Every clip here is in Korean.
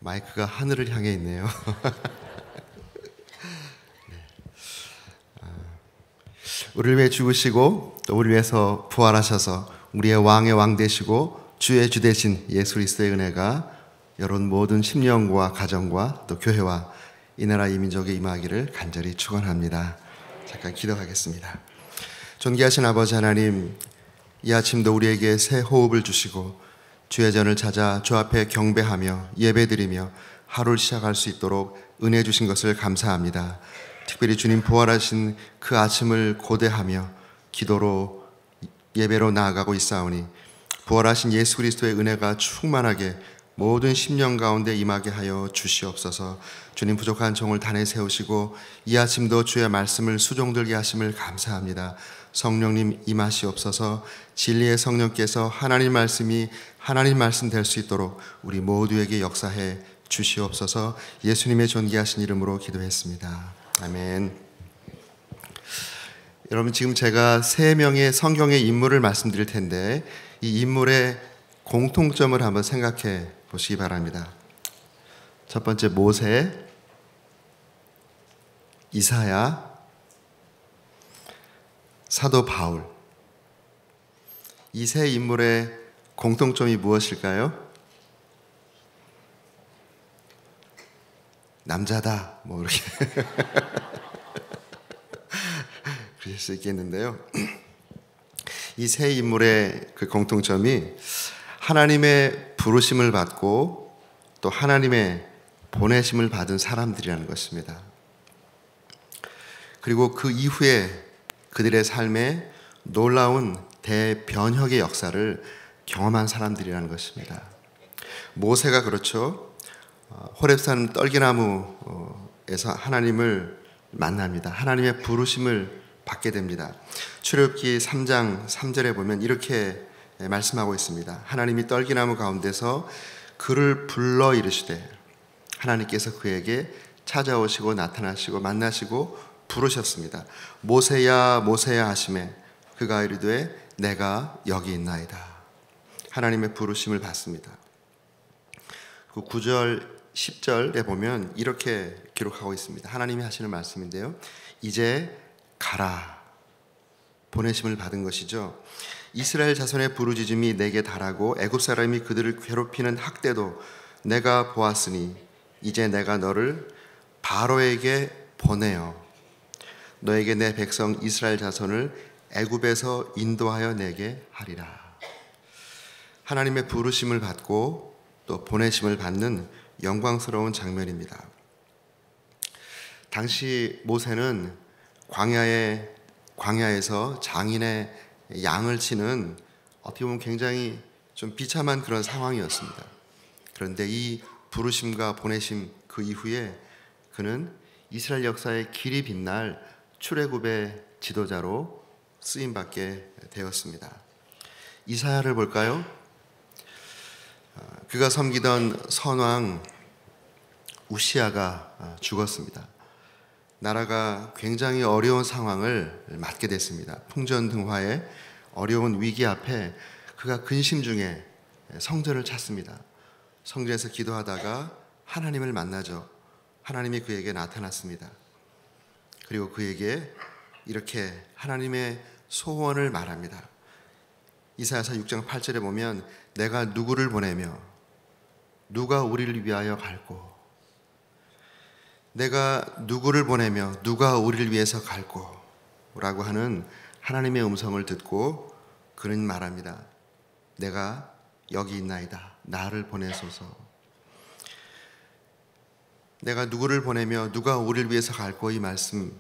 마이크가 하늘을 향해 있네요. 우리를 위해 죽으시고 또 우리를 위해서 부활하셔서 우리의 왕의 왕 되시고 주의 주 되신 예수 그리스도의 은혜가 여러분 모든 심령과 가정과 또 교회와 이 나라 이 민족에 임하기를 간절히 축원합니다. 잠깐 기도하겠습니다. 존귀하신 아버지 하나님, 이 아침도 우리에게 새 호흡을 주시고 주의 전을 찾아 주 앞에 경배하며 예배드리며 하루를 시작할 수 있도록 은혜 주신 것을 감사합니다. 특별히 주님 부활하신 그 아침을 고대하며 기도로 예배로 나아가고 있사오니 부활하신 예수 그리스도의 은혜가 충만하게 모든 심령 가운데 임하게 하여 주시옵소서. 주님 부족한 종을 단에 세우시고 이 아침도 주의 말씀을 수종들게 하심을 감사합니다. 성령님 임하시옵소서. 진리의 성령께서 하나님 말씀이 하나님 말씀 될 수 있도록 우리 모두에게 역사해 주시옵소서. 예수님의 존귀하신 이름으로 기도했습니다. 아멘. 여러분, 지금 제가 3명의 성경의 인물을 말씀드릴 텐데 이 인물의 공통점을 한번 생각해 보시기 바랍니다. 첫 번째 모세, 이사야, 사도 바울. 이 세 인물의 공통점이 무엇일까요? 남자다, 뭐 이렇게 그럴 수 있겠는데요. 이 세 인물의 그 공통점이 하나님의 부르심을 받고 또 하나님의 보내심을 받은 사람들이라는 것입니다. 그리고 그 이후에 그들의 삶에 놀라운 대변혁의 역사를 경험한 사람들이라는 것입니다. 모세가 그렇죠. 호렙산 떨기나무에서 하나님을 만납니다. 하나님의 부르심을 받게 됩니다. 출애굽기 3장 3절에 보면 이렇게 말씀하고 있습니다. 하나님이 떨기나무 가운데서 그를 불러 이르시되 하나님께서 그에게 찾아오시고 나타나시고 만나시고 부르셨습니다. 모세야 모세야 하시매 그가 이르되 내가 여기 있나이다. 하나님의 부르심을 받습니다. 그 9절 10절에 보면 이렇게 기록하고 있습니다. 하나님이 하시는 말씀인데요. 이제 가라. 보내심을 받은 것이죠. 이스라엘 자손의 부르짖음이 내게 달하고 애굽 사람이 그들을 괴롭히는 학대도 내가 보았으니 이제 내가 너를 바로에게 보내어 너에게 내 백성 이스라엘 자손을 애굽에서 인도하여 내게 하리라. 하나님의 부르심을 받고 또 보내심을 받는 영광스러운 장면입니다. 당시 모세는 광야에서 장인의 양을 치는 어떻게 보면 굉장히 좀 비참한 그런 상황이었습니다. 그런데 이 부르심과 보내심 그 이후에 그는 이스라엘 역사의 길이 빛날 출애굽의 지도자로 쓰임받게 되었습니다. 이사야를 볼까요? 그가 섬기던 선왕 우시야가 죽었습니다. 나라가 굉장히 어려운 상황을 맞게 됐습니다. 풍전등화의 어려운 위기 앞에 그가 근심 중에 성전을 찾습니다. 성전에서 기도하다가 하나님을 만나죠. 하나님이 그에게 나타났습니다. 그리고 그에게 이렇게 하나님의 소원을 말합니다. 이사야서 6장 8절에 보면 내가 누구를 보내며 누가 우리를 위하여 갈고 내가 누구를 보내며 누가 우리를 위해서 갈고 라고 하는 하나님의 음성을 듣고 그는 말합니다. 내가 여기 있나이다. 나를 보내소서. 내가 누구를 보내며 누가 우리를 위해서 갈고 이 말씀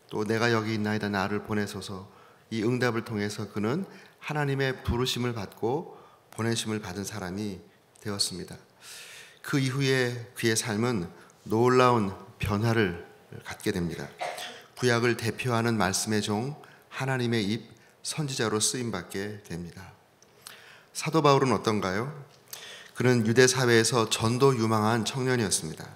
또 내가 여기 있나이다. 나를 보내소서. 이 응답을 통해서 그는 하나님의 부르심을 받고 보내심을 받은 사람이 되었습니다. 그 이후에 그의 삶은 놀라운 변화를 갖게 됩니다. 구약을 대표하는 말씀의 종 하나님의 입 선지자로 쓰임받게 됩니다. 사도 바울은 어떤가요? 그는 유대 사회에서 전도 유망한 청년이었습니다.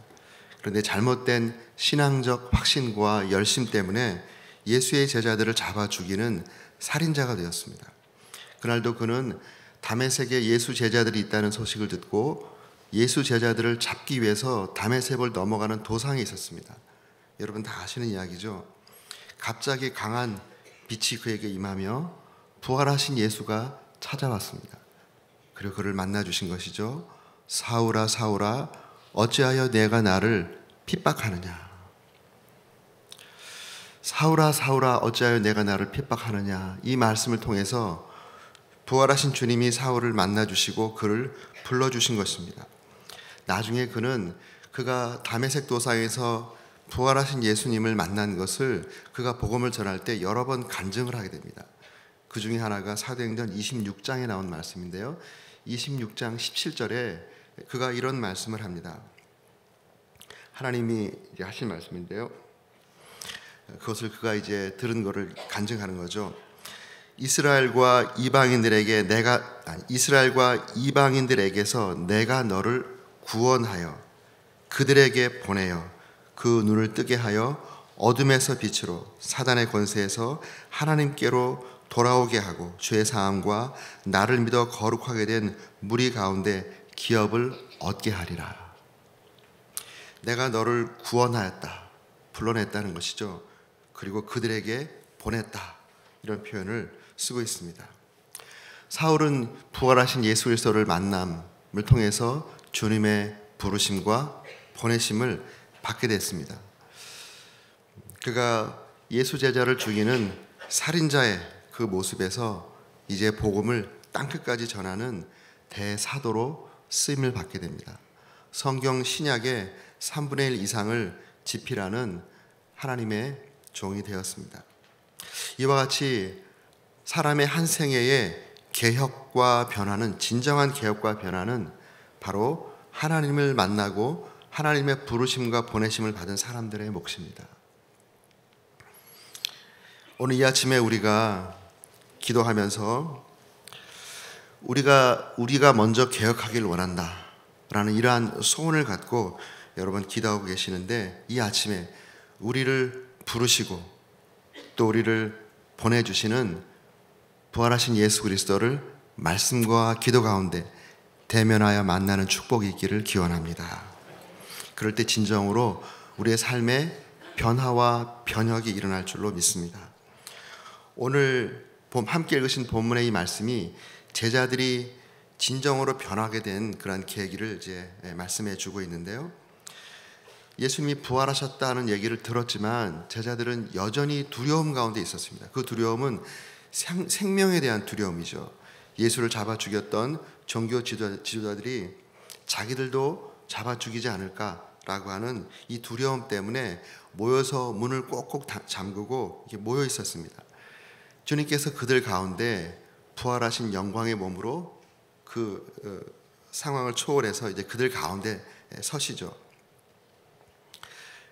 그런데 잘못된 신앙적 확신과 열심 때문에 예수의 제자들을 잡아 죽이는 살인자가 되었습니다. 그날도 그는 다메섹에 예수 제자들이 있다는 소식을 듣고 예수 제자들을 잡기 위해서 다메섹을 넘어가는 도상이 있었습니다. 여러분 다 아시는 이야기죠. 갑자기 강한 빛이 그에게 임하며 부활하신 예수가 찾아왔습니다. 그리고 그를 만나 주신 것이죠. 사울아 사울아 어찌하여 내가 나를 핍박하느냐. 사울아 사울아 어찌하여 내가 나를 핍박하느냐. 이 말씀을 통해서 부활하신 주님이 사울을 만나 주시고 그를 불러 주신 것입니다. 나중에 그가 다메섹 도상에서 부활하신 예수님을 만난 것을 그가 복음을 전할 때 여러 번 간증을 하게 됩니다. 그 중에 하나가 사도행전 26장에 나온 말씀인데요. 26장 17절에 그가 이런 말씀을 합니다. 하나님이 하신 말씀인데요. 그것을 그가 이제 들은 것을 간증하는 거죠. 이스라엘과 이방인들에게서 내가 너를 구원하여 그들에게 보내어 그 눈을 뜨게 하여 어둠에서 빛으로 사단의 권세에서 하나님께로 돌아오게 하고 주의 사함과 나를 믿어 거룩하게 된 무리 가운데 기업을 얻게 하리라. 내가 너를 구원하였다, 불러냈다는 것이죠. 그리고 그들에게 보냈다, 이런 표현을 쓰고 있습니다. 사울은 부활하신 예수 그리스도를 만남을 통해서 주님의 부르심과 보내심을 받게 됐습니다. 그가 예수 제자를 죽이는 살인자의 그 모습에서 이제 복음을 땅끝까지 전하는 대사도로 쓰임을 받게 됩니다. 성경 신약의 3분의 1 이상을 집필하는 하나님의 종이 되었습니다. 이와 같이 사람의 한 생애의 개혁과 변화는, 진정한 개혁과 변화는 바로 하나님을 만나고 하나님의 부르심과 보내심을 받은 사람들의 몫입니다. 오늘 이 아침에 우리가 기도하면서 우리가 먼저 개혁하길 원한다 라는 이러한 소원을 갖고 여러분 기도하고 계시는데, 이 아침에 우리를 부르시고 또 우리를 보내주시는 부활하신 예수 그리스도를 말씀과 기도 가운데 대면하여 만나는 축복이 있기를 기원합니다. 그럴 때 진정으로 우리의 삶에 변화와 변혁이 일어날 줄로 믿습니다. 오늘 함께 읽으신 본문의 이 말씀이 제자들이 진정으로 변하게 된 그런 계기를 이제 말씀해 주고 있는데요. 예수님이 부활하셨다는 얘기를 들었지만 제자들은 여전히 두려움 가운데 있었습니다. 그 두려움은 생명에 대한 두려움이죠. 예수를 잡아 죽였던 종교 지도자들이 자기들도 잡아 죽이지 않을까라고 하는 이 두려움 때문에 모여서 문을 꼭꼭 잠그고 이렇게 모여 있었습니다. 주님께서 그들 가운데 부활하신 영광의 몸으로 그 상황을 초월해서 이제 그들 가운데 서시죠.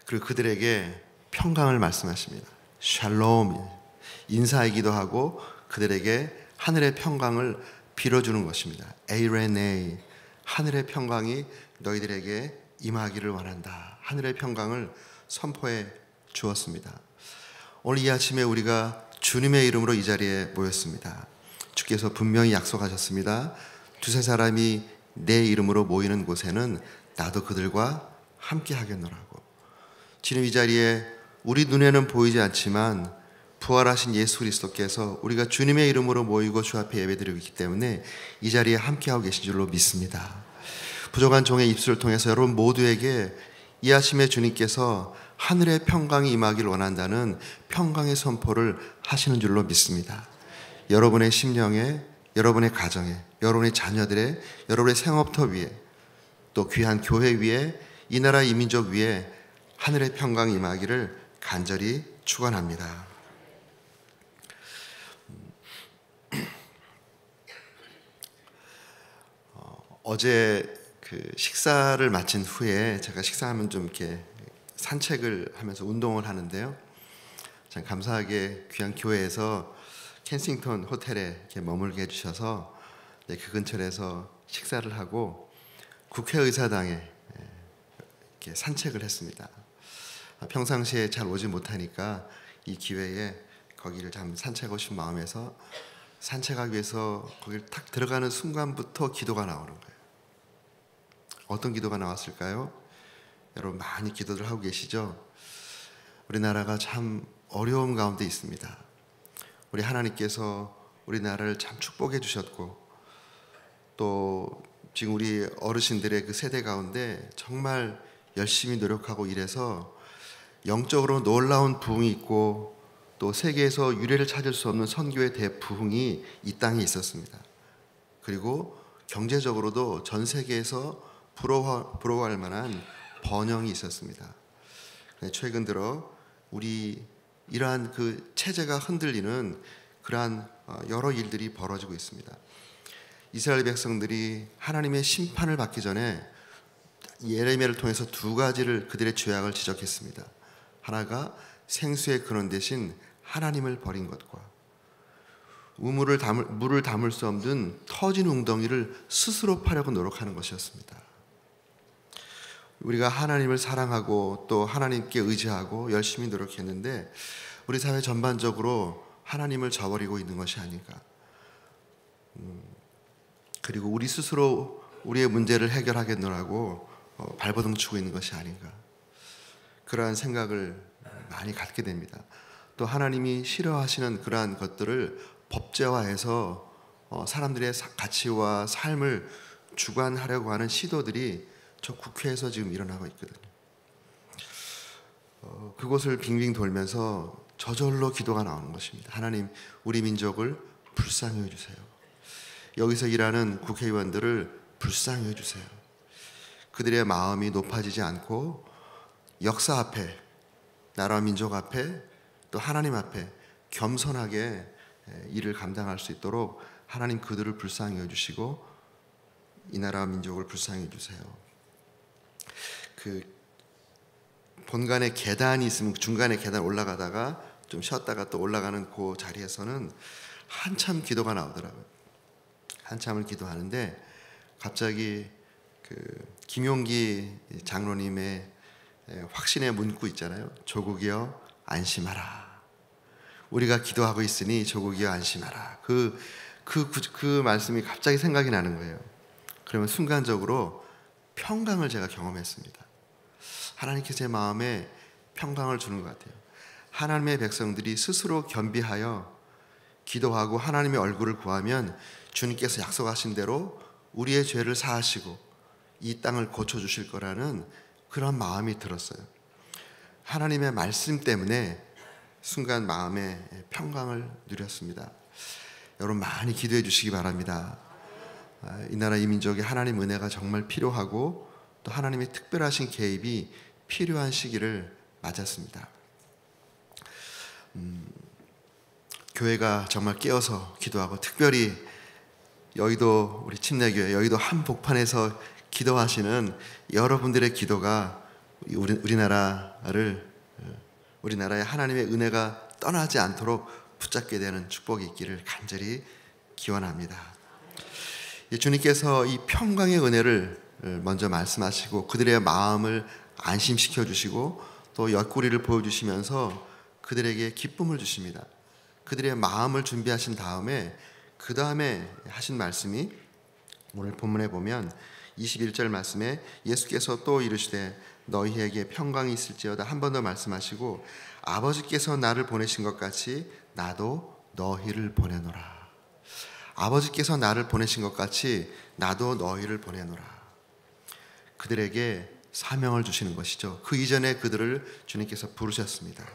그리고 그들에게 평강을 말씀하십니다. 샬롬, 인사이기도 하고 그들에게 하늘의 평강을 빌어주는 것입니다. 에이레네, 하늘의 평강이 너희들에게 임하기를 원한다. 하늘의 평강을 선포해 주었습니다. 오늘 이 아침에 우리가 주님의 이름으로 이 자리에 모였습니다. 주께서 분명히 약속하셨습니다. 두세 사람이 내 이름으로 모이는 곳에는 나도 그들과 함께 하겠노라고. 지금 이 자리에 우리 눈에는 보이지 않지만 부활하신 예수 그리스도께서 우리가 주님의 이름으로 모이고 주 앞에 예배드리고 있기 때문에 이 자리에 함께하고 계신 줄로 믿습니다. 부족한 종의 입술을 통해서 여러분 모두에게 이 아침에 주님께서 하늘의 평강이 임하기를 원한다는 평강의 선포를 하시는 줄로 믿습니다. 여러분의 심령에, 여러분의 가정에, 여러분의 자녀들의, 여러분의 생업터 위에, 또 귀한 교회 위에, 이 나라 이 민족 위에 하늘의 평강이 임하기를 간절히 축원합니다. 어제 그 식사를 마친 후에 제가 식사하면 좀 이렇게 산책을 하면서 운동을 하는데요. 참 감사하게 귀한 교회에서 켄싱턴 호텔에 이렇게 머물게 해주셔서 그 근처에서 식사를 하고 국회의사당에 이렇게 산책을 했습니다. 평상시에 잘 오지 못하니까 이 기회에 거기를 참 산책하고 싶은 마음에서 산책하기 위해서 거기를 탁 들어가는 순간부터 기도가 나오는 거예요. 어떤 기도가 나왔을까요? 여러분 많이 기도를 하고 계시죠? 우리나라가 참 어려움 가운데 있습니다. 우리 하나님께서 우리나라를 참 축복해 주셨고, 또 지금 우리 어르신들의 그 세대 가운데 정말 열심히 노력하고 일해서 영적으로 놀라운 부흥이 있고, 또 세계에서 유례를 찾을 수 없는 선교의 대부흥이 이 땅에 있었습니다. 그리고 경제적으로도 전 세계에서 부러워할 만한 번영이 있었습니다. 최근 들어 우리 이러한 그 체제가 흔들리는 그러한 여러 일들이 벌어지고 있습니다. 이스라엘 백성들이 하나님의 심판을 받기 전에 예레미야를 통해서 두 가지를 그들의 죄악을 지적했습니다. 하나가 생수의 근원 대신 하나님을 버린 것과 물을 담을 수 없는 터진 웅덩이를 스스로 파려고 노력하는 것이었습니다. 우리가 하나님을 사랑하고 또 하나님께 의지하고 열심히 노력했는데 우리 사회 전반적으로 하나님을 저버리고 있는 것이 아닌가. 그리고 우리 스스로 우리의 문제를 해결하겠노라고 발버둥 치고 있는 것이 아닌가. 그러한 생각을 많이 갖게 됩니다. 또 하나님이 싫어하시는 그러한 것들을 법제화해서 사람들의 가치와 삶을 주관하려고 하는 시도들이 저 국회에서 지금 일어나고 있거든요. 그곳을 빙빙 돌면서 저절로 기도가 나오는 것입니다. 하나님, 우리 민족을 불쌍히 해주세요. 여기서 일하는 국회의원들을 불쌍히 해주세요. 그들의 마음이 높아지지 않고 역사 앞에, 나라와 민족 앞에, 또 하나님 앞에 겸손하게 일을 감당할 수 있도록 하나님 그들을 불쌍히 해주시고 이 나라와 민족을 불쌍히 해주세요. 그 본관에 계단이 있으면 중간에 계단 올라가다가 좀 쉬었다가 또 올라가는 그 자리에서는 한참 기도가 나오더라고요. 한참을 기도하는데 갑자기 그 김용기 장로님의 확신의 문구 있잖아요. 조국이여 안심하라. 우리가 기도하고 있으니 조국이여 안심하라. 그 말씀이 갑자기 생각이 나는 거예요. 그러면 순간적으로 평강을 제가 경험했습니다. 하나님께서 제 마음에 평강을 주는 것 같아요. 하나님의 백성들이 스스로 겸비하여 기도하고 하나님의 얼굴을 구하면 주님께서 약속하신 대로 우리의 죄를 사하시고 이 땅을 고쳐주실 거라는 그런 마음이 들었어요. 하나님의 말씀 때문에 순간 마음에 평강을 누렸습니다. 여러분 많이 기도해 주시기 바랍니다. 이 나라 이 민족에 하나님 은혜가 정말 필요하고 또 하나님의 특별하신 개입이 필요한 시기를 맞았습니다. 교회가 정말 깨어서 기도하고 특별히 여의도 우리 침례교회 여의도 한복판에서 기도하시는 여러분들의 기도가 우리나라의 하나님의 은혜가 떠나지 않도록 붙잡게 되는 축복이 있기를 간절히 기원합니다. 주님께서 이 평강의 은혜를 먼저 말씀하시고 그들의 마음을 안심시켜 주시고 또 옆구리를 보여주시면서 그들에게 기쁨을 주십니다. 그들의 마음을 준비하신 다음에 그 다음에 하신 말씀이 오늘 본문에 보면 21절 말씀에 예수께서 또 이르시되 너희에게 평강이 있을지어다 한 번 더 말씀하시고 아버지께서 나를 보내신 것 같이 나도 너희를 보내노라. 아버지께서 나를 보내신 것 같이 나도 너희를 보내노라. 그들에게 사명을 주시는 것이죠. 그 이전에 그들을 주님께서 부르셨습니다.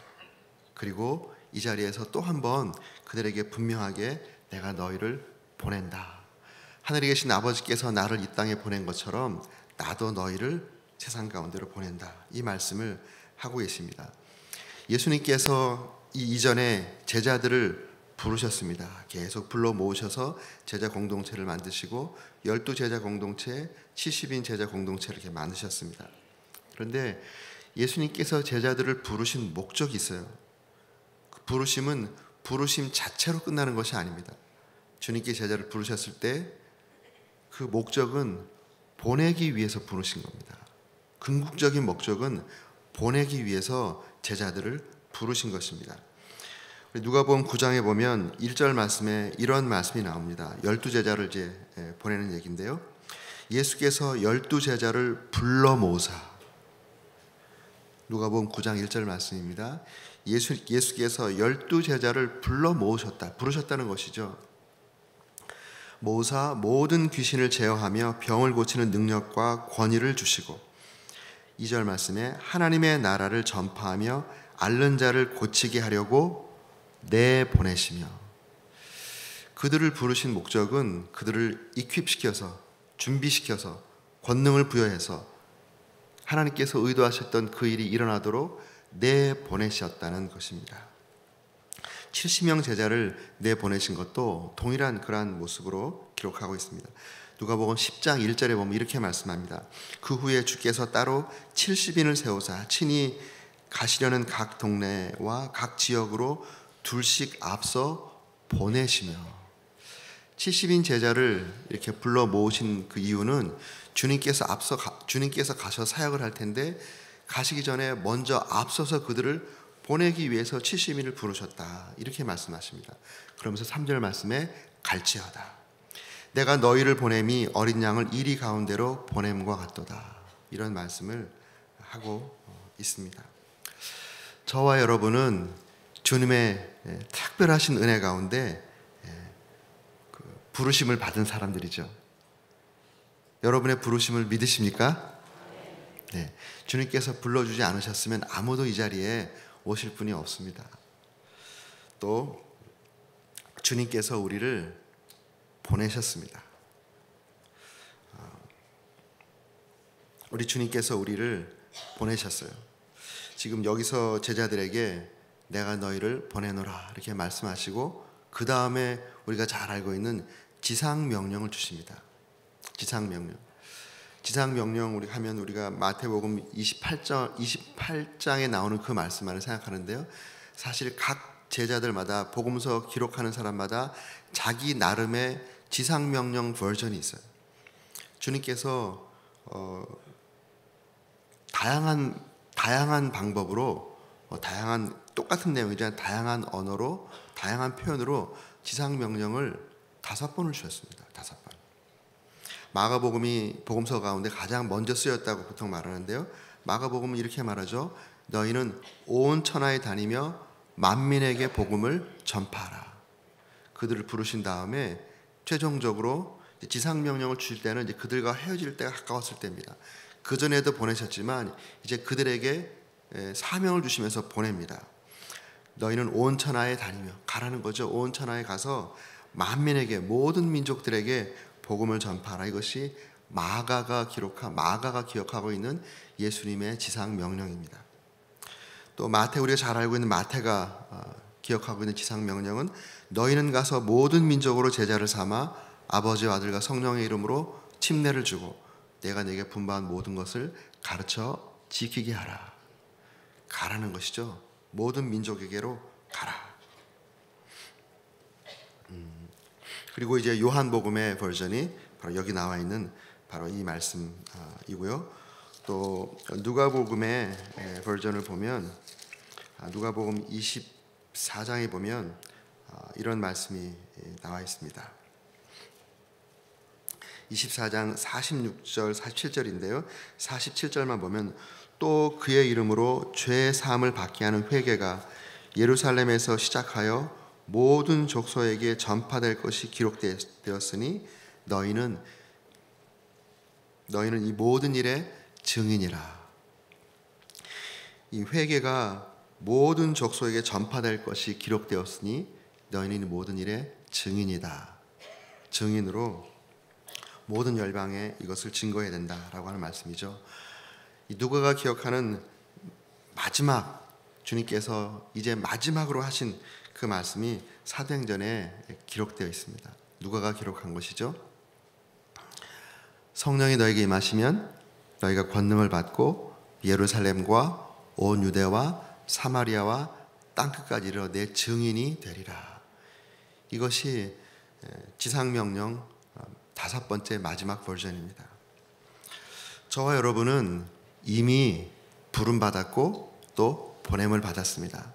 그리고 이 자리에서 또 한 번 그들에게 분명하게 내가 너희를 보낸다. 하늘에 계신 아버지께서 나를 이 땅에 보낸 것처럼 나도 너희를 세상 가운데로 보낸다. 이 말씀을 하고 계십니다. 예수님께서 이 이전에 제자들을 부르셨습니다. 계속 불러 모으셔서 제자 공동체를 만드시고 12제자 공동체, 70인 제자 공동체를 이렇게 만드셨습니다. 그런데 예수님께서 제자들을 부르신 목적이 있어요. 그 부르심은 부르심 자체로 끝나는 것이 아닙니다. 주님께 제자를 부르셨을 때 그 목적은 보내기 위해서 부르신 겁니다. 궁극적인 목적은 보내기 위해서 제자들을 부르신 것입니다. 누가복음 9장에 보면 1절 말씀에 이런 말씀이 나옵니다. 12제자를 이제 보내는 얘기인데요. 예수께서 12제자를 불러 모으사. 누가복음 9장 1절 말씀입니다. 예수께서 12제자를 불러 모으셨다. 부르셨다는 것이죠. 모으사 모든 귀신을 제어하며 병을 고치는 능력과 권위를 주시고, 2절 말씀에 하나님의 나라를 전파하며 앓는 자를 고치게 하려고 내보내시며. 그들을 부르신 목적은 그들을 이퀄시켜서, 준비시켜서, 권능을 부여해서 하나님께서 의도하셨던 그 일이 일어나도록 내보내셨다는 것입니다. 70명 제자를 내보내신 것도 동일한 그러한 모습으로 기록하고 있습니다. 누가복음 10장 1절에 보면 이렇게 말씀합니다. 그 후에 주께서 따로 70인을 세우사 친히 가시려는 각 동네와 각 지역으로 둘씩 앞서 보내시며. 70인 제자를 이렇게 불러 모으신 그 이유는 주님께서 가셔 사역을 할 텐데 가시기 전에 먼저 앞서서 그들을 보내기 위해서 70인을 부르셨다, 이렇게 말씀하십니다. 그러면서 3절 말씀에 갈지어다 내가 너희를 보냄이 어린 양을 이리 가운데로 보냄과 같도다, 이런 말씀을 하고 있습니다. 저와 여러분은 주님의 특별하신 은혜 가운데 부르심을 받은 사람들이죠. 여러분의 부르심을 믿으십니까? 네. 주님께서 불러주지 않으셨으면 아무도 이 자리에 오실 분이 없습니다. 또 주님께서 우리를 보내셨습니다. 우리 주님께서 우리를 보내셨어요. 지금 여기서 제자들에게 내가 너희를 보내노라 이렇게 말씀하시고, 그 다음에 우리가 잘 알고 있는 지상명령을 주십니다. 지상명령 우리 하면 우리가 마태복음 28장에 나오는 그 말씀만을 생각하는데요. 사실 각 제자들마다 복음서 기록하는 사람마다 자기 나름의 지상명령 버전이 있어요. 주님께서 다양한 방법으로 다양한 똑같은 내용이지만 다양한 언어로 다양한 표현으로 지상명령을 5번을 주셨습니다. 5번. 마가복음이 복음서 가운데 가장 먼저 쓰였다고 보통 말하는데요. 마가복음은 이렇게 말하죠. 너희는 온 천하에 다니며 만민에게 복음을 전파하라. 그들을 부르신 다음에 최종적으로 지상명령을 주실 때는 이제 그들과 헤어질 때가 가까웠을 때입니다. 그 전에도 보내셨지만 이제 그들에게 사명을 주시면서 보냅니다. 너희는 온 천하에 다니며, 가라는 거죠. 온 천하에 가서 만민에게, 모든 민족들에게 복음을 전파하라. 이것이 마가가 기억하고 있는 예수님의 지상 명령입니다. 또 우리가 잘 알고 있는 마태가 기억하고 있는 지상 명령은 너희는 가서 모든 민족으로 제자를 삼아 아버지와 아들과 성령의 이름으로 침례를 주고 내가 네게 분부한 모든 것을 가르쳐 지키게 하라. 가라는 것이죠. 모든 민족에게로 가라. 그리고 이제 요한복음의 버전이 바로 여기 나와 있는 바로 이 말씀이고요. 또 누가복음의 버전을 보면 누가복음 24장에 보면 이런 말씀이 나와 있습니다. 24장 46절 47절인데요. 47절만 보면 또 그의 이름으로 죄 사함을 받게 하는 회개가 예루살렘에서 시작하여 모든 족속에게 전파될 것이 기록되었으니 너희는 이 모든 일의 증인이라. 이 회개가 모든 족속에게 전파될 것이 기록되었으니 너희는 이 모든 일의 증인이다. 증인으로 모든 열방에 이것을 증거해야 된다라고 하는 말씀이죠. 이 누가가 기억하는 마지막, 주님께서 이제 마지막으로 하신 그 말씀이 사도행전에 기록되어 있습니다. 누가가 기록한 것이죠. 성령이 너에게 임하시면 너희가 권능을 받고 예루살렘과 온 유대와 사마리아와 땅끝까지 이르러 내 증인이 되리라. 이것이 지상명령 5번째 마지막 버전입니다. 저와 여러분은 이미 부름받았고 또 보냄을 받았습니다.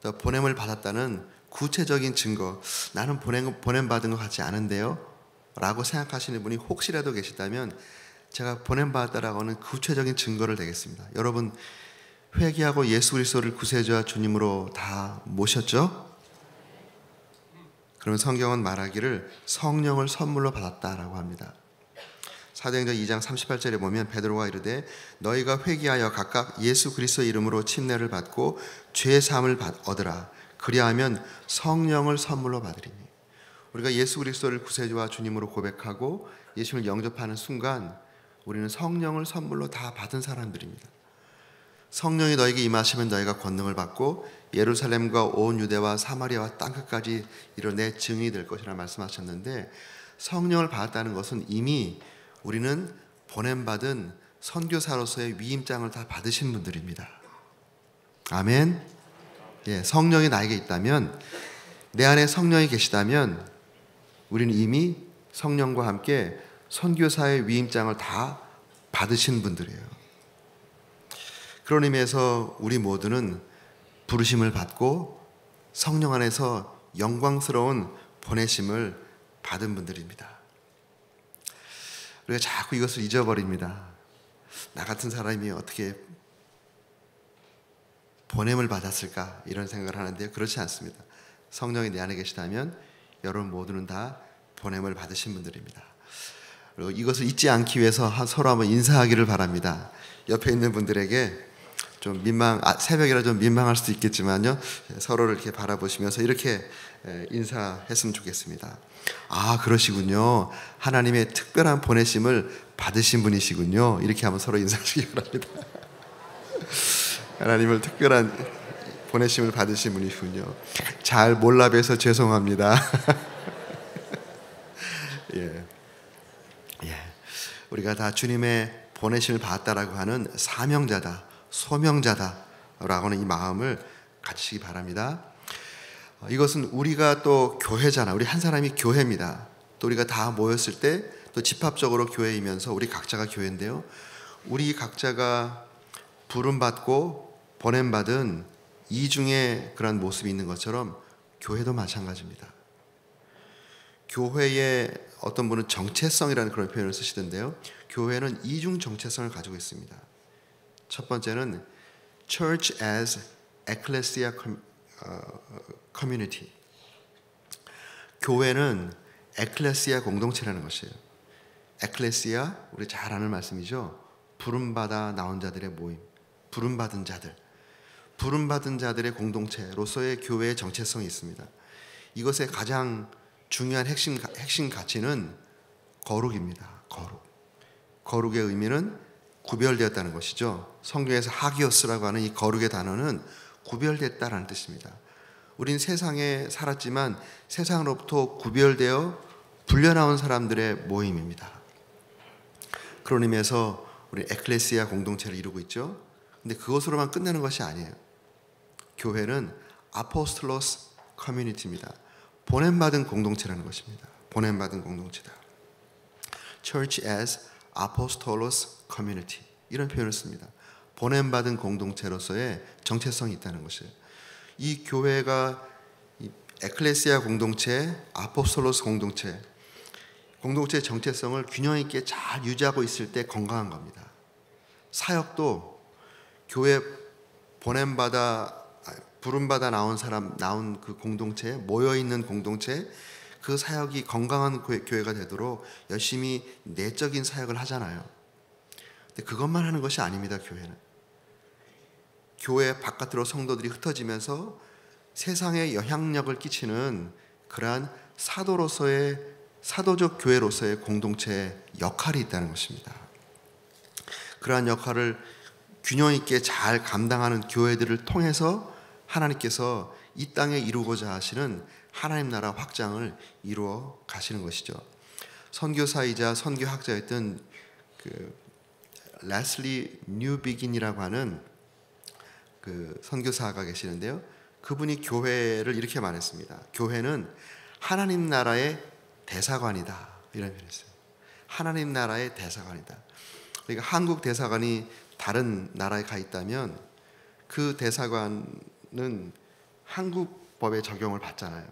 또 보냄을 받았다는 구체적인 증거, 나는 보냄받은 것 같지 않은데요, 라고 생각하시는 분이 혹시라도 계시다면 제가 보냄받았다라고 하는 구체적인 증거를 대겠습니다. 여러분, 회개하고 예수 그리스도를 구세주와 주님으로 다 모셨죠? 그러면 성경은 말하기를 성령을 선물로 받았다라고 합니다. 사도행전 2장 38절에 보면 베드로가 이르되 너희가 회개하여 각각 예수 그리스도의 이름으로 침례를 받고 죄 사함을 얻으라. 그리하면 성령을 선물로 받으리니. 우리가 예수 그리스도를 구세주와 주님으로 고백하고 예수를 영접하는 순간 우리는 성령을 선물로 다 받은 사람들입니다. 성령이 너에게 임하시면 너희가 권능을 받고 예루살렘과 온 유대와 사마리아와 땅끝까지 이르러 내 증인이 될 것이라 말씀하셨는데, 성령을 받았다는 것은 이미 우리는 보냄받은 선교사로서의 위임장을 다 받으신 분들입니다. 아멘. 예, 성령이 나에게 있다면, 내 안에 성령이 계시다면 우리는 이미 성령과 함께 선교사의 위임장을 다 받으신 분들이에요. 그런 의미에서 우리 모두는 부르심을 받고 성령 안에서 영광스러운 보내심을 받은 분들입니다. 우리가 자꾸 이것을 잊어버립니다. 나 같은 사람이 어떻게 보냄을 받았을까 이런 생각을 하는데요, 그렇지 않습니다. 성령이 내 안에 계시다면 여러분 모두는 다 보냄을 받으신 분들입니다. 그리고 이것을 잊지 않기 위해서 서로 한번 인사하기를 바랍니다. 옆에 있는 분들에게 좀 새벽이라 좀 민망할 수도 있겠지만요, 서로를 이렇게 바라보시면서 이렇게 인사했으면 좋겠습니다. 아, 그러시군요. 하나님의 특별한 보내심을 받으신 분이시군요. 이렇게 한번 서로 인사하시기 바랍니다. 하나님을 특별한 보내심을 받으신 분이시군요. 잘 몰라 뵈서 죄송합니다. 예. 우리가 다 주님의 보내심을 받았다라고 하는 사명자다, 소명자다라고 하는 이 마음을 가지시기 바랍니다. 이것은 우리가 또 교회잖아. 우리 한 사람이 교회입니다. 또 우리가 다 모였을 때 또 집합적으로 교회이면서 우리 각자가 교회인데요, 우리 각자가 부름받고 보냄받은 이중의 그런 모습이 있는 것처럼 교회도 마찬가지입니다. 교회의 어떤 분은 정체성이라는 그런 표현을 쓰시던데요, 교회는 이중 정체성을 가지고 있습니다. 첫 번째는 Church as Ecclesia Community. 교회는 에클레시아 공동체라는 것이에요. 에클레시아, 우리 잘 아는 말씀이죠. 부름받아 나온 자들의 모임, 부름받은 자들의 공동체로서의 교회의 정체성이 있습니다. 이것의 가장 중요한 핵심 가치는 거룩입니다. 거룩의 의미는 구별되었다는 것이죠. 성경에서 하기오스라고 하는 이 거룩의 단어는 구별됐다라는 뜻입니다. 우린 세상에 살았지만 세상으로부터 구별되어 불려나온 사람들의 모임입니다. 그런 의미에서 우리 에클레시아 공동체를 이루고 있죠. 근데 그것으로만 끝내는 것이 아니에요. 교회는 아포스톨로스 커뮤니티입니다. 보냄받은 공동체라는 것입니다. 보냄받은 공동체다. Church as Apostolos Community, 이런 표현을 씁니다. 보냄받은 공동체로서의 정체성이 있다는 것이에요. 이 교회가 에클레시아 공동체, 아포스톨로스 공동체의 정체성을 균형 있게 잘 유지하고 있을 때 건강한 겁니다. 사역도 교회 부름받아 나온 그 공동체, 모여있는 공동체, 그 사역이 건강한 교회가 되도록 열심히 내적인 사역을 하잖아요. 근데 그것만 하는 것이 아닙니다. 교회 바깥으로 성도들이 흩어지면서 세상에 영향력을 끼치는 그러한 사도적 교회로서의 공동체의 역할이 있다는 것입니다. 그러한 역할을 균형 있게 잘 감당하는 교회들을 통해서 하나님께서 이 땅에 이루고자 하시는 하나님 나라 확장을 이루어 가시는 것이죠. 선교사이자 선교학자였던 그 레슬리 뉴비긴이라고 하는 그 선교사가 계시는데요, 그분이 교회를 이렇게 말했습니다. 교회는 하나님 나라의 대사관이다, 이런 표현이었어요. 하나님 나라의 대사관이다. 그러니까 한국 대사관이 다른 나라에 가 있다면 그 대사관은 한국 법의 적용을 받잖아요.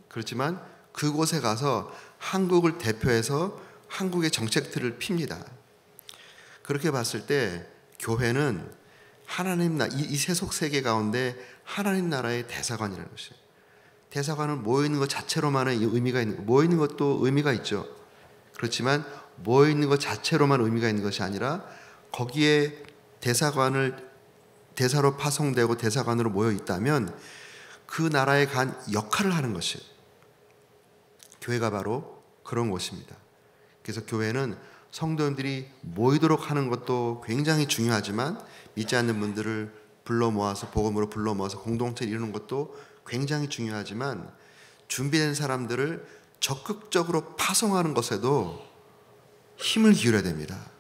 그렇지만 그곳에 가서 한국을 대표해서 한국의 정책들을 핍니다. 그렇게 봤을 때 교회는 하나님 이 세속 세계 가운데 하나님 나라의 대사관이라는 것이에요. 대사관은 모여있는 것 자체로만의 의미가 있는 거, 모여있는 것도 의미가 있죠. 그렇지만 모여있는 것 자체로만 의미가 있는 것이 아니라 거기에 대사로 파송되고 대사관으로 모여있다면 그 나라에 간 역할을 하는 것이에요. 교회가 바로 그런 곳입니다. 그래서 교회는 성도님들이 모이도록 하는 것도 굉장히 중요하지만 믿지 않는 분들을 불러 모아서 복음으로 불러 모아서 공동체를 이루는 것도 굉장히 중요하지만 준비된 사람들을 적극적으로 파송하는 것에도 힘을 기울여야 됩니다.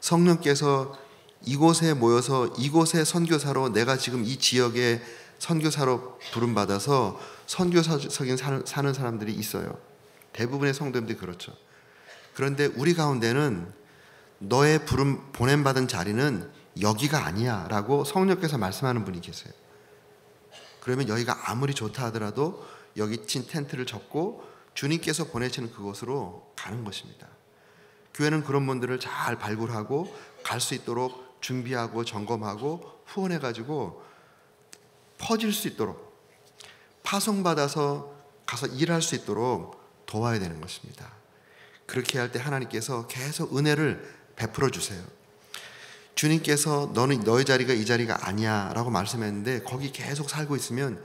성령께서 이곳에 모여서 이곳의 선교사로 내가 지금 이 지역의 선교사로 부름받아서 선교사적인 사는 사람들이 있어요. 대부분의 성도님들이 그렇죠. 그런데 우리 가운데는 너의 부름 보냄받은 자리는 여기가 아니야 라고 성령께서 말씀하는 분이 계세요. 그러면 여기가 아무리 좋다 하더라도 여기 친 텐트를 접고 주님께서 보내시는 그곳으로 가는 것입니다. 교회는 그런 분들을 잘 발굴하고 갈 수 있도록 준비하고 점검하고 후원해가지고 퍼질 수 있도록 파송받아서 가서 일할 수 있도록 도와야 되는 것입니다. 그렇게 할 때 하나님께서 계속 은혜를 베풀어 주세요. 주님께서 너는 너의 자리가 이 자리가 아니야 라고 말씀했는데 거기 계속 살고 있으면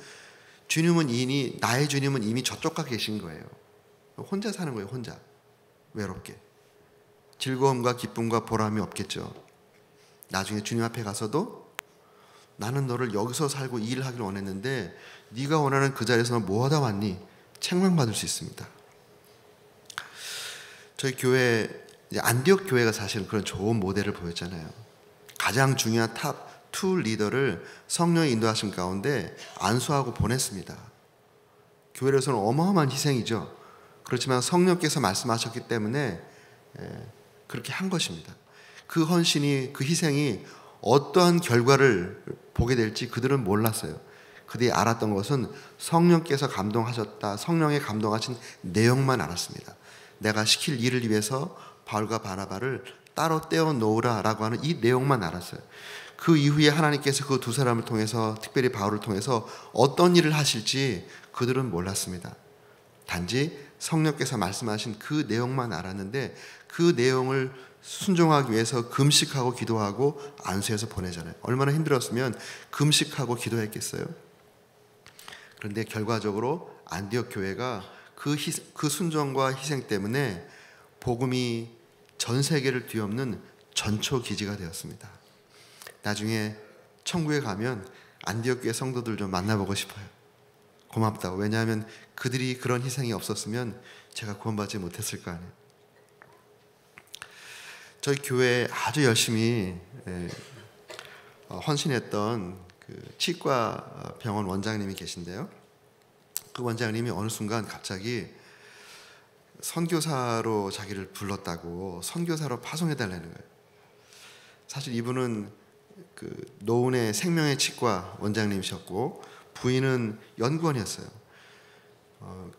나의 주님은 이미 저쪽 가 계신 거예요. 혼자 사는 거예요. 혼자 외롭게. 즐거움과 기쁨과 보람이 없겠죠. 나중에 주님 앞에 가서도 나는 너를 여기서 살고 이 일을 하기를 원했는데 네가 원하는 그 자리에서 뭐 하다 왔니? 책망받을 수 있습니다. 저희 교회 안디옥 교회가 사실 그런 좋은 모델을 보였잖아요. 가장 중요한 탑 2 리더를 성령의 인도하심 가운데 안수하고 보냈습니다. 교회로서는 어마어마한 희생이죠. 그렇지만 성령께서 말씀하셨기 때문에 그렇게 한 것입니다. 그 헌신이, 그 희생이 어떠한 결과를 보게 될지 그들은 몰랐어요. 그들이 알았던 것은 성령께서 감동하셨다, 성령의 감동하신 내용만 알았습니다. 내가 시킬 일을 위해서 바울과 바나바를 따로 떼어 놓으라 라고 하는 이 내용만 알았어요. 그 이후에 하나님께서 그 두 사람을 통해서, 특별히 바울을 통해서 어떤 일을 하실지 그들은 몰랐습니다. 단지 성령께서 말씀하신 그 내용만 알았는데 그 내용을 순종하기 위해서 금식하고 기도하고 안수해서 보내잖아요. 얼마나 힘들었으면 금식하고 기도했겠어요. 그런데 결과적으로 안디옥 교회가 그 순종과 희생 때문에 복음이 전 세계를 뒤엎는 전초 기지가 되었습니다. 나중에 천국에 가면 안디옥 교회 성도들 좀 만나보고 싶어요. 고맙다고. 왜냐하면 그들이 그런 희생이 없었으면 제가 구원받지 못했을 거 아니에요. 저희 교회에 아주 열심히 헌신했던 그 치과 병원 원장님이 계신데요. 그 원장님이 어느 순간 갑자기 선교사로 자기를 불렀다고 선교사로 파송해달라는 거예요. 사실 이분은 그 노은의 생명의 치과 원장님이셨고 부인은 연구원이었어요.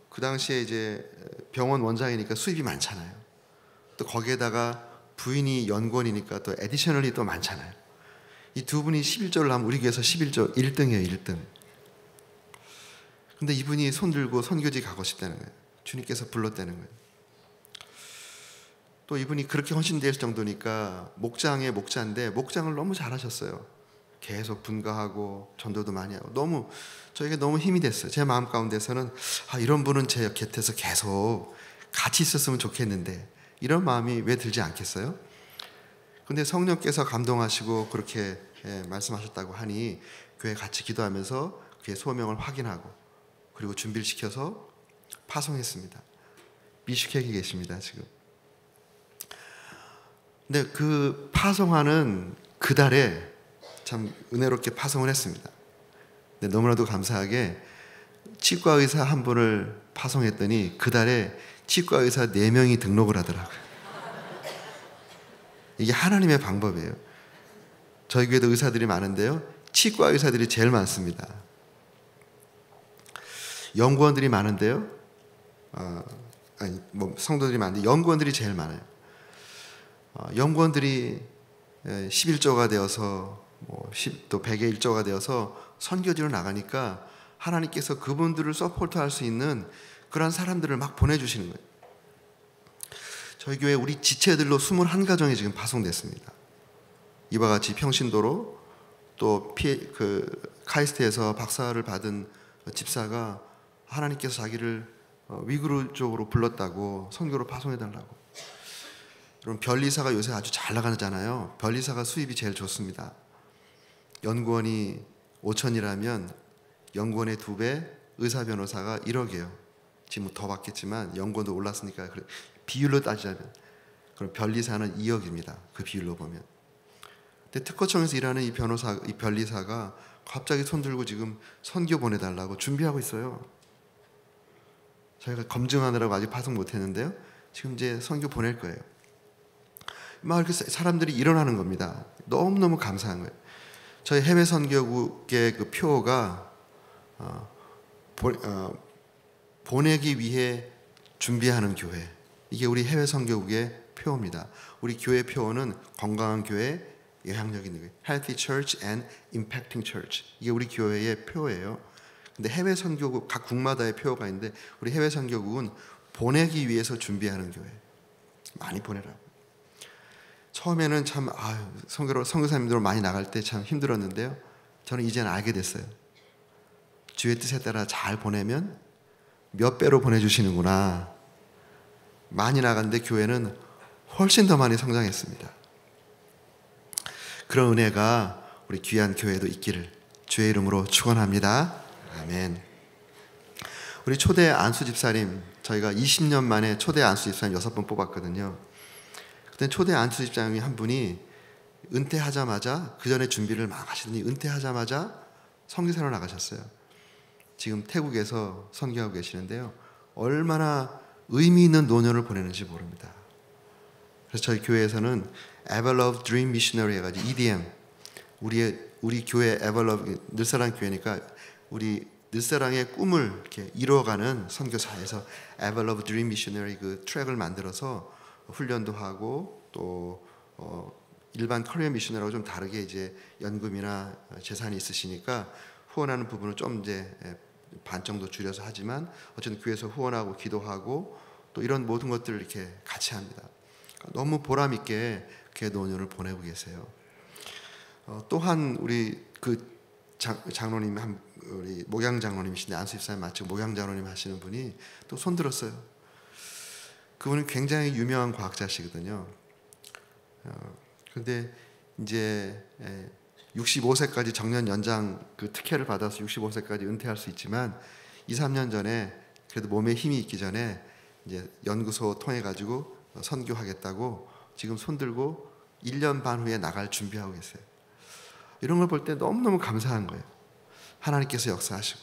그 당시에 이제 병원 원장이니까 수입이 많잖아요. 또 거기에다가 부인이 연구원이니까 또 에디셔널이 또 많잖아요. 이 두 분이 11조를 하면 우리 교회에서 11조 1등이에요. 1등. 근데 이분이 손들고 선교지 가고 싶다는 거예요. 주님께서 불렀다는 거예요. 또 이분이 그렇게 헌신될 정도니까 목장의 목자인데 목장을 너무 잘하셨어요. 계속 분가하고 전도도 많이 하고 저에게 너무 힘이 됐어요. 제 마음 가운데서는 이런 분은 제 곁에서 계속 같이 있었으면 좋겠는데 이런 마음이 왜 들지 않겠어요? 근데 성령께서 감동하시고 그렇게 말씀하셨다고 하니 교회 같이 기도하면서 그의 소명을 확인하고 그리고 준비를 시켜서 파송했습니다. 미슈케에 계십니다 지금. 근데 그 파송하는 그 달에 참 은혜롭게 파송을 했습니다. 근데 너무나도 감사하게 치과 의사 한 분을 파송했더니 그 달에 치과 의사 4명이 등록을 하더라고요. 이게 하나님의 방법이에요. 저희 교회도 의사들이 많은데요, 치과 의사들이 제일 많습니다. 연구원들이 많은데요, 아니 뭐 성도들이 많은데 연구원들이 제일 많아요. 연구원들이 11조가 되어서 또 100의 1조가 되어서 선교지로 나가니까 하나님께서 그분들을 서포트할 수 있는 그런 사람들을 막 보내주시는 거예요. 저희 교회 우리 지체들로 21가정이 지금 파송됐습니다. 이와 같이 평신도로 또 카이스트에서 박사를 받은 집사가 하나님께서 자기를 위구르 쪽으로 불렀다고 선교로 파송해달라고. 그럼 변리사가 요새 아주 잘 나가잖아요. 변리사가 수입이 제일 좋습니다. 연구원이 5천이라면 연구원의 2배, 의사 변호사가 1억이에요. 지금 더 받겠지만 연구원도 올랐으니까 비율로 따지자면 그럼 변리사는 2억입니다. 그 비율로 보면. 근데 특허청에서 일하는 이 변리사가 갑자기 손들고 지금 선교 보내달라고 준비하고 있어요. 저희가 검증하느라고 아직 파송 못했는데요. 지금 이제 선교 보낼 거예요. 막 이렇게 사람들이 일어나는 겁니다. 너무너무 감사한 거예요. 저희 해외 선교국의 그 표가 보내기 위해 준비하는 교회, 이게 우리 해외 선교국의 표입니다. 우리 교회 표어는 건강한 교회, 영향력 있는 교회, Healthy Church and Impacting Church. 이게 우리 교회의 표예요. 근데 해외 선교국 각 국마다의 표어가 있는데 우리 해외 선교국은 보내기 위해서 준비하는 교회. 많이 보내라고. 처음에는 참 선교사님들 많이 나갈 때 참 힘들었는데요. 저는 이제는 알게 됐어요. 주의 뜻에 따라 잘 보내면 몇 배로 보내주시는구나. 많이 나갔는데 교회는 훨씬 더 많이 성장했습니다. 그런 은혜가 우리 귀한 교회도 있기를 주의 이름으로 축원합니다. 아멘. 우리 초대 안수 집사님, 저희가 20년 만에 초대 안수 집사님 6분 뽑았거든요. 그때 초대 안수 집사님이 한 분이 은퇴하자마자, 그 전에 준비를 막 하시더니 은퇴하자마자 선교사로 나가셨어요. 지금 태국에서 선교하고 계시는데요. 얼마나 의미 있는 노년을 보내는지 모릅니다. 그래서 저희 교회에서는 Everlove Dream Missionary 해가지고 EDM, 우리 교회 Everlove, 늘사랑 교회니까 우리 늘사랑의 꿈을 이렇게 이루어가는 선교사에서 Everlove Dream Missionary 그 트랙을 만들어서 훈련도 하고 또 일반 커리어 미셔너리하고 좀 다르게 이제 연금이나 재산이 있으시니까 후원하는 부분은 좀 이제 반 정도 줄여서 하지만 어쨌든 교회에서 후원하고 기도하고 또 이런 모든 것들을 이렇게 같이 합니다. 너무 보람 있게 교회 노년을 보내고 계세요. 또한 우리 그 장로님 우리 목양 장로님이신데 안수 집사님 맞죠? 목양 장로님 하시는 분이 또 손들었어요. 그분은 굉장히 유명한 과학자시거든요. 그런데 이제 65세까지 정년 연장 그 특혜를 받아서 65세까지 은퇴할 수 있지만 2, 3년 전에 그래도 몸에 힘이 있기 전에 이제 연구소 통해 가지고 선교하겠다고 지금 손들고 1년 반 후에 나갈 준비하고 계세요. 이런 걸 볼 때 너무너무 감사한 거예요. 하나님께서 역사하시고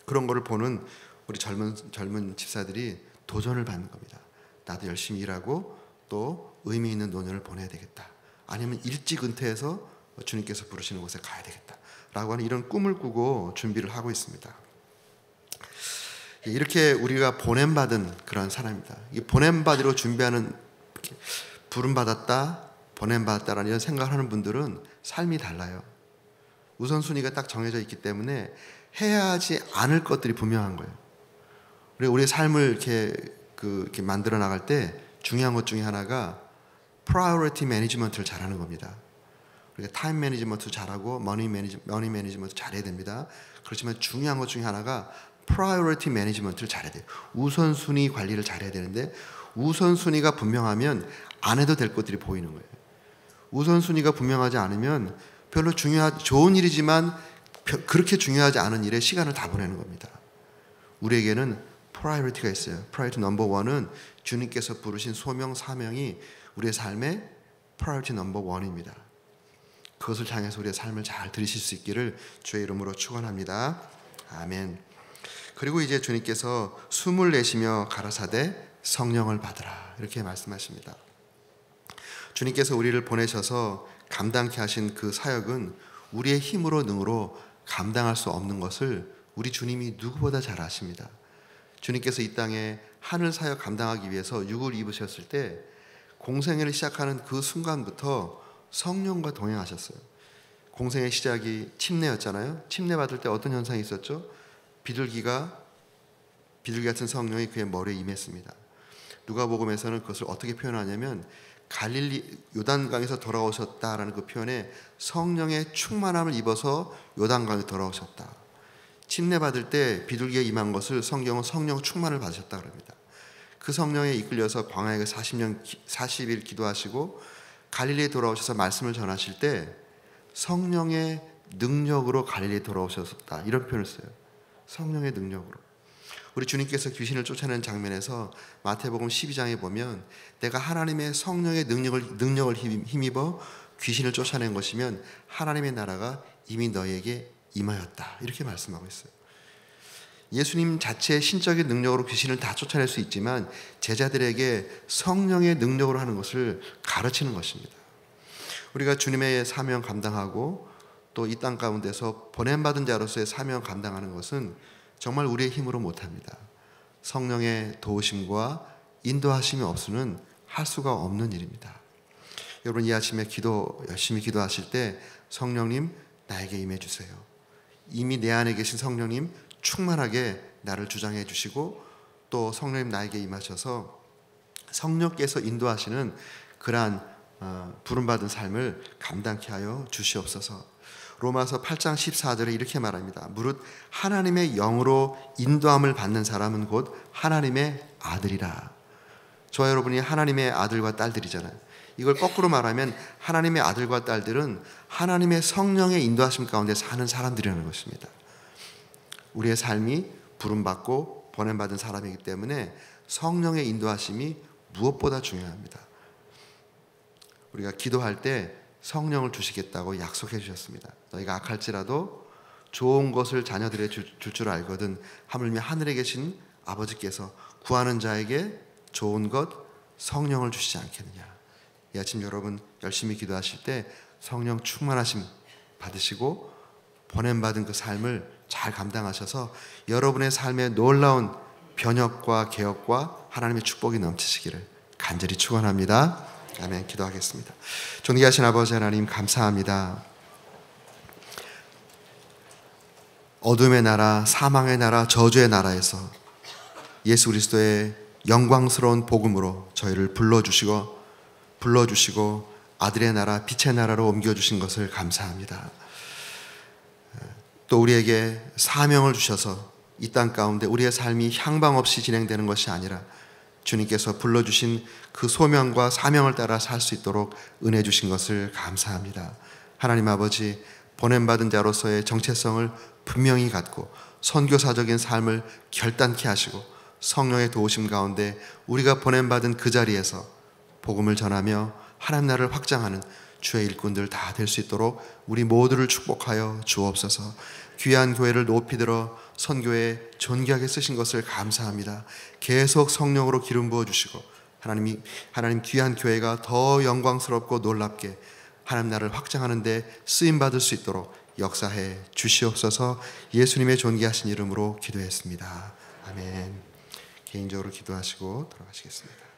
그런 거를 보는 우리 젊은 집사들이 도전을 받는 겁니다. 나도 열심히 일하고 또 의미 있는 노년을 보내야 되겠다. 아니면 일찍 은퇴해서 주님께서 부르시는 곳에 가야 되겠다. 라고 하는 이런 꿈을 꾸고 준비를 하고 있습니다. 이렇게 우리가 보냄받은 그런 사람입니다. 이 보냄받으러 준비하는, 부름받았다, 보냄받았다라는 이런 생각을 하는 분들은 삶이 달라요. 우선순위가 딱 정해져 있기 때문에 해야 하지 않을 것들이 분명한 거예요. 우리의 삶을 이렇게 만들어 나갈 때 중요한 것 중에 하나가 프라이어리티 매니지먼트를 잘하는 겁니다. 우리가 타임 매니지먼트 잘하고 머니 매니지먼트 잘해야 됩니다. 그렇지만 중요한 것 중에 하나가 프라이어리티 매니지먼트를 잘해야 돼요. 우선순위 관리를 잘해야 되는데 우선순위가 분명하면 안 해도 될 것들이 보이는 거예요. 우선순위가 분명하지 않으면 별로 좋은 일이지만 그렇게 중요하지 않은 일에 시간을 다 보내는 겁니다. 우리에게는 프라이어리티가 있어요. 프라이어리티 넘버 원은 주님께서 부르신 소명, 사명이 우리의 삶의 프라이어리티 넘버 원입니다. 그것을 향해서 우리의 삶을 잘 들으실 수 있기를 주의 이름으로 축원합니다. 아멘. 그리고 이제 주님께서 숨을 내쉬며 가라사대 성령을 받으라 이렇게 말씀하십니다. 주님께서 우리를 보내셔서 감당케 하신 그 사역은 우리의 힘으로 능으로 감당할 수 없는 것을 우리 주님이 누구보다 잘 아십니다. 주님께서 이 땅에 하늘 사역 감당하기 위해서 육을 입으셨을 때 공생애를 시작하는 그 순간부터 성령과 동행하셨어요. 공생의 시작이 침례였잖아요. 침례 받을 때 어떤 현상이 있었죠? 비둘기 같은 성령이 그의 머리에 임했습니다. 누가복음에서는 그것을 어떻게 표현하냐면 갈릴리 요단강에서 돌아오셨다라는 그 표현에 성령의 충만함을 입어서 요단강에 돌아오셨다. 침례 받을 때 비둘기에 임한 것을 성경은 성령 충만을 받으셨다 그럽니다. 그 성령에 이끌려서 광야에 40일 기도하시고 갈릴리에 돌아오셔서 말씀을 전하실 때 성령의 능력으로 갈릴리에 돌아오셨다, 이런 표현을 써요. 성령의 능력으로. 우리 주님께서 귀신을 쫓아내는 장면에서 마태복음 12장에 보면 내가 하나님의 성령의 능력을 힘입어 귀신을 쫓아낸 것이면 하나님의 나라가 이미 너에게 임하였다, 이렇게 말씀하고 있어요. 예수님 자체의 신적인 능력으로 귀신을 다 쫓아낼 수 있지만 제자들에게 성령의 능력으로 하는 것을 가르치는 것입니다. 우리가 주님의 사명 감당하고 또 이 땅 가운데서 보냄받은 자로서의 사명 감당하는 것은 정말 우리의 힘으로 못합니다. 성령의 도우심과 인도하심이 없으면 할 수가 없는 일입니다. 여러분, 이 아침에 열심히 기도하실 때 성령님 나에게 임해 주세요. 이미 내 안에 계신 성령님 충만하게 나를 주장해 주시고 또 성령님 나에게 임하셔서 성령께서 인도하시는 그러한 부름받은 삶을 감당케 하여 주시옵소서. 로마서 8장 14절에 이렇게 말합니다. 무릇 하나님의 영으로 인도함을 받는 사람은 곧 하나님의 아들이라. 저와 여러분이 하나님의 아들과 딸들이잖아요. 이걸 거꾸로 말하면 하나님의 아들과 딸들은 하나님의 성령의 인도하심 가운데 사는 사람들이라는 것입니다. 우리의 삶이 부름받고 보냄받은 사람이기 때문에 성령의 인도하심이 무엇보다 중요합니다. 우리가 기도할 때 성령을 주시겠다고 약속해 주셨습니다. 너희가 악할지라도 좋은 것을 자녀들에게 줄 줄 알거든 하물며 하늘에 계신 아버지께서 구하는 자에게 좋은 것 성령을 주시지 않겠느냐. 이 아침 여러분 열심히 기도하실 때 성령 충만하심 받으시고 보냄받은 그 삶을 잘 감당하셔서 여러분의 삶에 놀라운 변혁과 개혁과 하나님의 축복이 넘치시기를 간절히 축원합니다. 아멘. 기도하겠습니다. 존귀하신 아버지 하나님 감사합니다. 어둠의 나라, 사망의 나라, 저주의 나라에서 예수 그리스도의 영광스러운 복음으로 저희를 불러주시고 아들의 나라, 빛의 나라로 옮겨주신 것을 감사합니다. 또 우리에게 사명을 주셔서 이 땅 가운데 우리의 삶이 향방 없이 진행되는 것이 아니라 주님께서 불러주신 그 소명과 사명을 따라 살 수 있도록 은혜 주신 것을 감사합니다. 하나님 아버지, 보냄받은 자로서의 정체성을 분명히 갖고 선교사적인 삶을 결단케 하시고 성령의 도우심 가운데 우리가 보냄받은 그 자리에서 복음을 전하며 하나님 나라를 확장하는 주의 일꾼들 다 될 수 있도록 우리 모두를 축복하여 주옵소서. 귀한 교회를 높이 들어 선교에 존귀하게 쓰신 것을 감사합니다. 계속 성령으로 기름 부어주시고 하나님 귀한 교회가 더 영광스럽고 놀랍게 하나님 나라를 확장하는 데 쓰임받을 수 있도록 역사해 주시옵소서. 예수님의 존귀하신 이름으로 기도했습니다. 아멘. 개인적으로 기도하시고 돌아가시겠습니다.